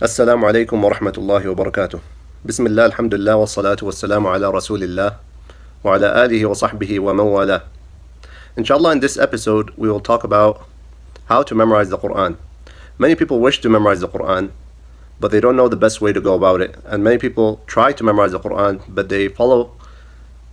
Assalamu alaikum wa rahmatullahi wa barakatuh. Bismillah, alhamdulillah, wa salatu wa salamu ala rasulillah, wa ala alihi wa sahbihi wa man wala. Inshallah, in this episode, we will talk about how to memorize the Quran. Many people wish to memorize the Quran, but they don't know the best way to go about it. And many people try to memorize the Quran, but they follow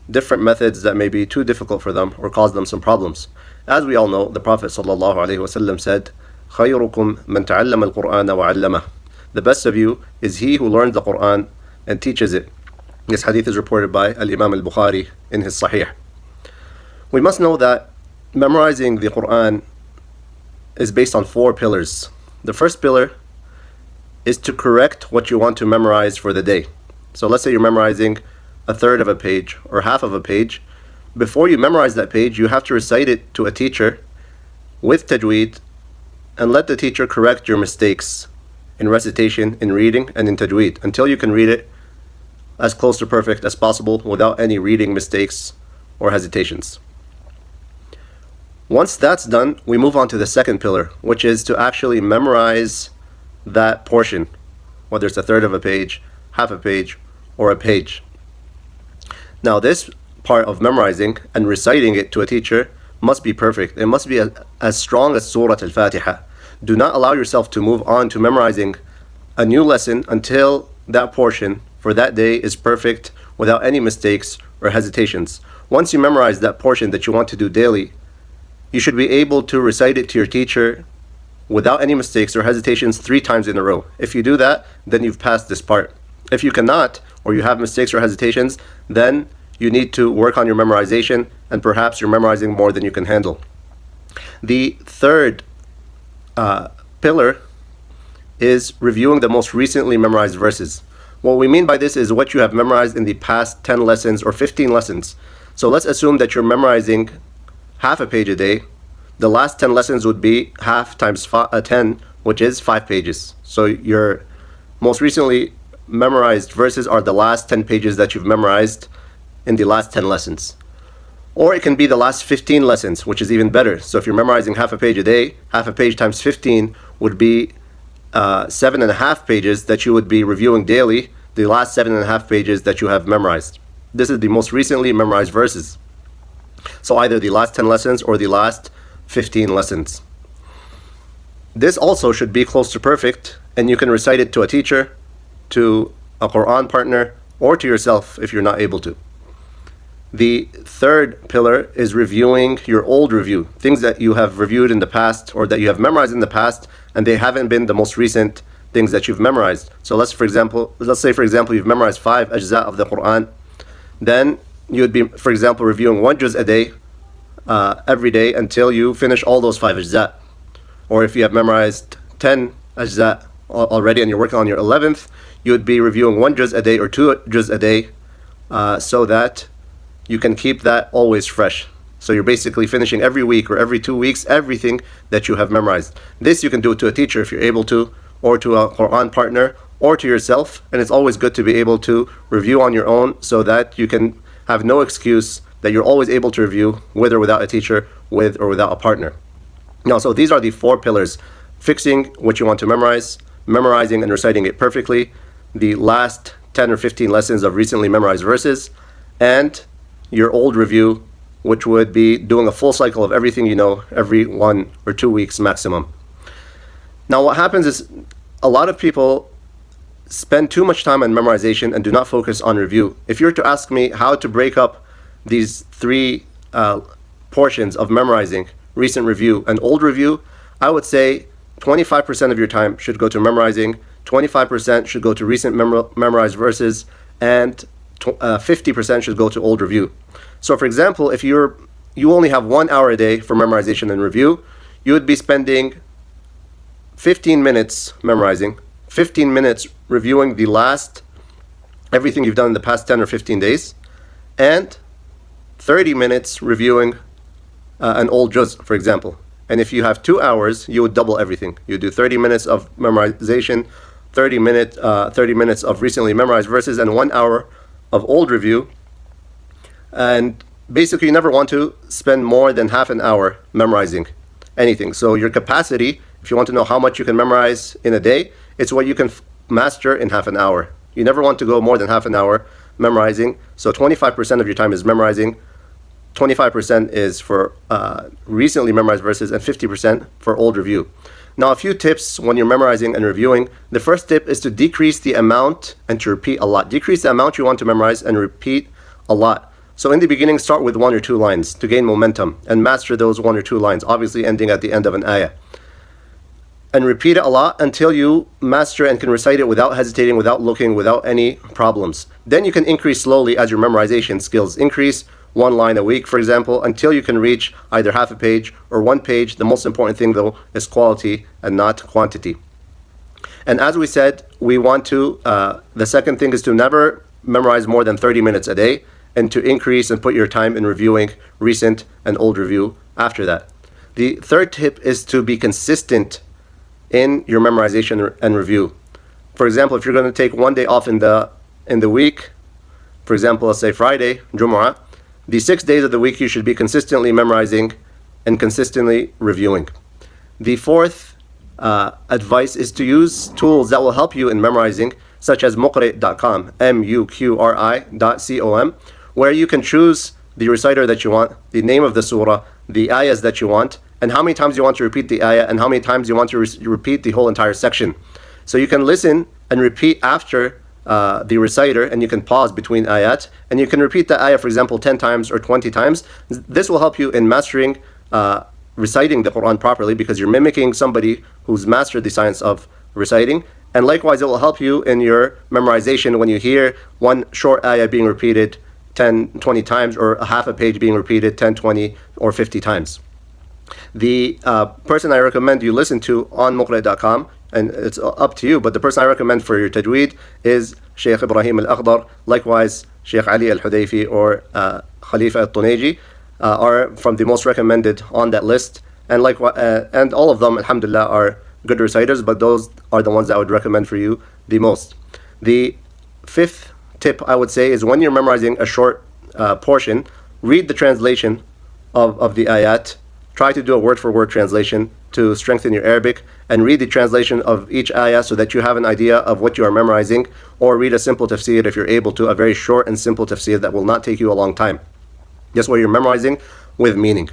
different methods that may be too difficult for them or cause them some problems. As we all know, the Prophet ﷺ said, خَيْرُكُمْ مَنْ تَعَلَّمَ الْقُرْآنَ وَعَلَّمَهُ. The best of you is he who learns the Quran and teaches it. This hadith is reported by Al-Imam al-Bukhari in his Sahih. We must know that memorizing the Quran is based on 4 pillars. The first pillar is to correct what you want to memorize for the day. So let's say you're memorizing a third of a page or half of a page. Before you memorize that page, you have to recite it to a teacher with tajweed and let the teacher correct your mistakes in recitation, in reading, and in tajweed until you can read it as close to perfect as possible without any reading mistakes or hesitations. Once that's done, we move on to the second pillar, which is to actually memorize that portion, whether it's a third of a page, half a page, or a page. Now, this part of memorizing and reciting it to a teacher must be perfect. It must be as strong as Surah Al-Fatiha. Do not allow yourself to move on to memorizing a new lesson until that portion for that day is perfect without any mistakes or hesitations. Once you memorize that portion that you want to do daily, you should be able to recite it to your teacher without any mistakes or hesitations 3 times in a row. If you do that, then you've passed this part. If you cannot, or you have mistakes or hesitations, then you need to work on your memorization, and perhaps you're memorizing more than you can handle. The third pillar is reviewing the most recently memorized verses. What we mean by this is what you have memorized in the past 10 lessons or 15 lessons. So let's assume that you're memorizing half a page a day. The last 10 lessons would be half times 10, which is 5 pages. So your most recently memorized verses are the last 10 pages that you've memorized in the last 10 lessons. Or it can be the last 15 lessons, which is even better. So if you're memorizing half a page a day, half a page times 15 would be 7.5 pages that you would be reviewing daily, the last 7.5 pages that you have memorized. This is the most recently memorized verses. So either the last 10 lessons or the last 15 lessons. This also should be close to perfect, and you can recite it to a teacher, to a Quran partner, or to yourself if you're not able to. The third pillar is reviewing your old review, things that you have reviewed in the past or that you have memorized in the past and they haven't been the most recent things that you've memorized. So let's say for example you've memorized 5 ajza of the Quran. Then you would be, for example, reviewing 1 juz a day every day until you finish all those 5 ajza. Or if you have memorized 10 ajza already and you're working on your 11th, you would be reviewing 1 juz a day or 2 juz a day so that you can keep that always fresh. So you're basically finishing every week or every 2 weeks everything that you have memorized. This you can do to a teacher if you're able to, or to a Quran partner, or to yourself. And it's always good to be able to review on your own so that you can have no excuse that you're always able to review with or without a teacher, with or without a partner. Now, so these are the 4 pillars: fixing what you want to memorize, memorizing and reciting it perfectly, the last 10 or 15 lessons of recently memorized verses, and your old review, which would be doing a full cycle of everything you know every 1 or 2 weeks maximum. Now what happens is a lot of people spend too much time on memorization and do not focus on review. If you were to ask me how to break up these 3 portions of memorizing, recent review and old review, I would say 25% of your time should go to memorizing, 25% should go to recent memorized verses, and 50% should go to old review. So for example, if you only have 1 hour a day for memorization and review, you would be spending 15 minutes memorizing, 15 minutes reviewing everything you've done in the past 10 or 15 days, and 30 minutes reviewing an old juz, for example. And if you have 2 hours, you would double everything. You do 30 minutes of memorization, 30 minutes of recently memorized verses, and 1 hour of old review. And basically you never want to spend more than half an hour memorizing anything. So your capacity, if you want to know how much you can memorize in a day, it's what you can master in half an hour. You never want to go more than half an hour memorizing. So 25% of your time is memorizing, 25% is for recently memorized verses, and 50% for old review. Now, a few tips when you're memorizing and reviewing. The first tip is to decrease the amount and to repeat a lot. Decrease the amount you want to memorize and repeat a lot. So in the beginning, start with 1 or 2 lines to gain momentum and master those 1 or 2 lines, obviously ending at the end of an ayah. And repeat it a lot until you master and can recite it without hesitating, without looking, without any problems. Then you can increase slowly as your memorization skills increase. 1 line a week, for example, until you can reach either half a page or 1 page. The most important thing, though, is quality and not quantity. And as we said, we want to, the second thing is to never memorize more than 30 minutes a day, and to increase and put your time in reviewing recent and old review after that. The third tip is to be consistent in your memorization and review. For example, if you're going to take 1 day off in the week, for example, let's say Friday, Jumu'ah, the 6 days of the week you should be consistently memorizing and consistently reviewing. The fourth advice is to use tools that will help you in memorizing, such as muqri.com, muqri.com, where you can choose the reciter that you want, the name of the surah, the ayahs that you want, and how many times you want to repeat the ayah, and how many times you want to repeat the whole entire section. So you can listen and repeat after the reciter, and you can pause between ayat, and you can repeat the ayah, for example, 10 times or 20 times. This will help you in mastering, reciting the Quran properly, because you're mimicking somebody who's mastered the science of reciting. And likewise, it will help you in your memorization when you hear one short ayah being repeated 10, 20 times, or a half a page being repeated 10, 20, or 50 times. The person I recommend you listen to on muqri.com, and it's up to you, but the person I recommend for your tajweed is Sheikh Ibrahim al-Akhdar, likewise Sheikh Ali al-Hudayfi or Khalifa al-Tuneji are from the most recommended on that list, and and all of them, alhamdulillah, are good reciters, but those are the ones that I would recommend for you the most. The fifth tip I would say is when you're memorizing a short portion, read the translation of the ayat. Try to do a word-for-word translation to strengthen your Arabic, and read the translation of each ayah so that you have an idea of what you are memorizing, or read a simple tafsir if you're able to, a very short and simple tafsir that will not take you a long time. That's where you're memorizing with meaning.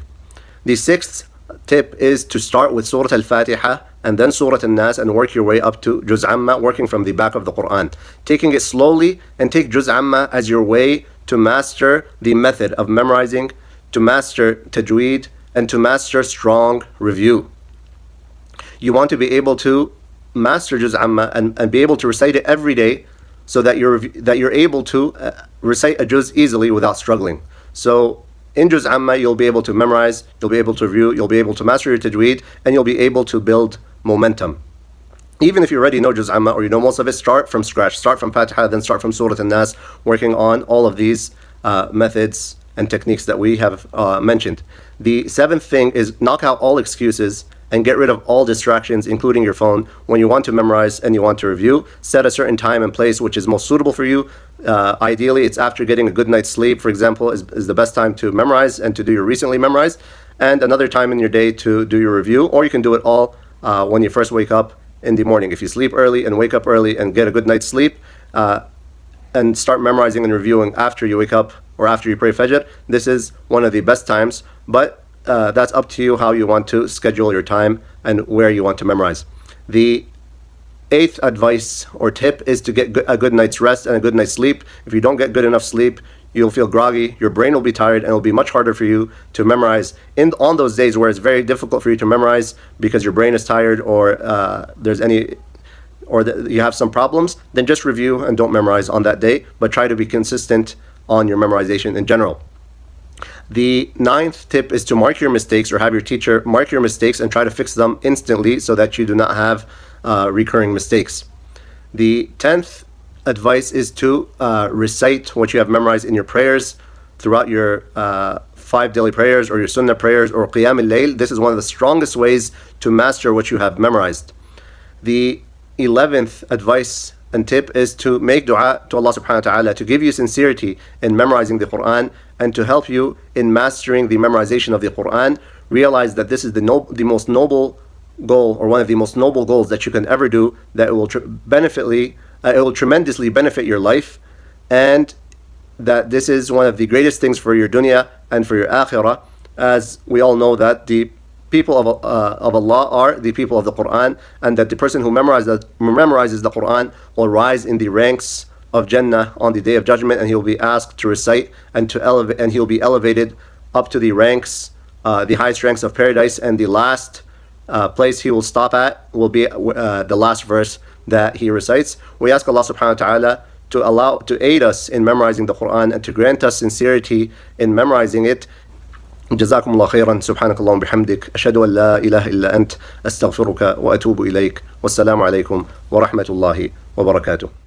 The sixth tip is to start with Surah Al-Fatiha and then Surah Al-Nas and work your way up to Juz Amma, working from the back of the Quran. Taking it slowly, and take Juz Amma as your way to master the method of memorizing, to master tajweed, and to master strong review. You want to be able to master Juz Amma and be able to recite it every day, so that you're able to recite a juz easily without struggling. So in Juz Amma, you'll be able to memorize, you'll be able to review, you'll be able to master your tajweed, and you'll be able to build momentum. Even if you already know Juz Amma or you know most of it, start from scratch. Start from Fatiha, then start from Surah Al-Nas, working on all of these methods and techniques that we have mentioned. The seventh thing is knock out all excuses and get rid of all distractions, including your phone, when you want to memorize and you want to review. Set a certain time and place which is most suitable for you. Ideally, it's after getting a good night's sleep, for example, is the best time to memorize and to do your recently memorized, and another time in your day to do your review, or you can do it all when you first wake up in the morning. If you sleep early and wake up early and get a good night's sleep, and start memorizing and reviewing after you wake up or after you pray Fajr, this is one of the best times, but that's up to you how you want to schedule your time and where you want to memorize. The eighth advice or tip is to get a good night's rest and a good night's sleep. If you don't get good enough sleep, you'll feel groggy, your brain will be tired, and it'll be much harder for you to memorize on those days where it's very difficult for you to memorize because your brain is tired, or you have some problems. Then just review and don't memorize on that day, but try to be consistent on your memorization in general. The ninth tip is to mark your mistakes, or have your teacher mark your mistakes and try to fix them instantly so that you do not have recurring mistakes. The 10th advice is to recite what you have memorized in your prayers throughout your 5 daily prayers, or your sunnah prayers, or qiyam al-layl. This is one of the strongest ways to master what you have memorized. The 11th advice and tip is to make dua to Allah subhanahu wa ta'ala to give you sincerity in memorizing the Quran and to help you in mastering the memorization of the Quran. Realize that this is the most noble goal, or one of the most noble goals that you can ever do, that it will it will tremendously benefit your life, and that this is one of the greatest things for your dunya and for your akhirah, as we all know that the people of Allah are the people of the Quran, and that the person who memorizes the Quran will rise in the ranks of Jannah on the Day of Judgment, and he will be asked to recite and to elevate, and he will be elevated up to the ranks, the highest ranks of paradise, and the last place he will stop at will be the last verse that he recites. We ask Allah subhanahu wa ta'ala to aid us in memorizing the Quran and to grant us sincerity in memorizing it. جزاكم الله خيرا سبحانك اللهم وبحمدك أشهد أن لا إله إلا أنت أستغفرك وأتوب إليك والسلام عليكم ورحمة الله وبركاته.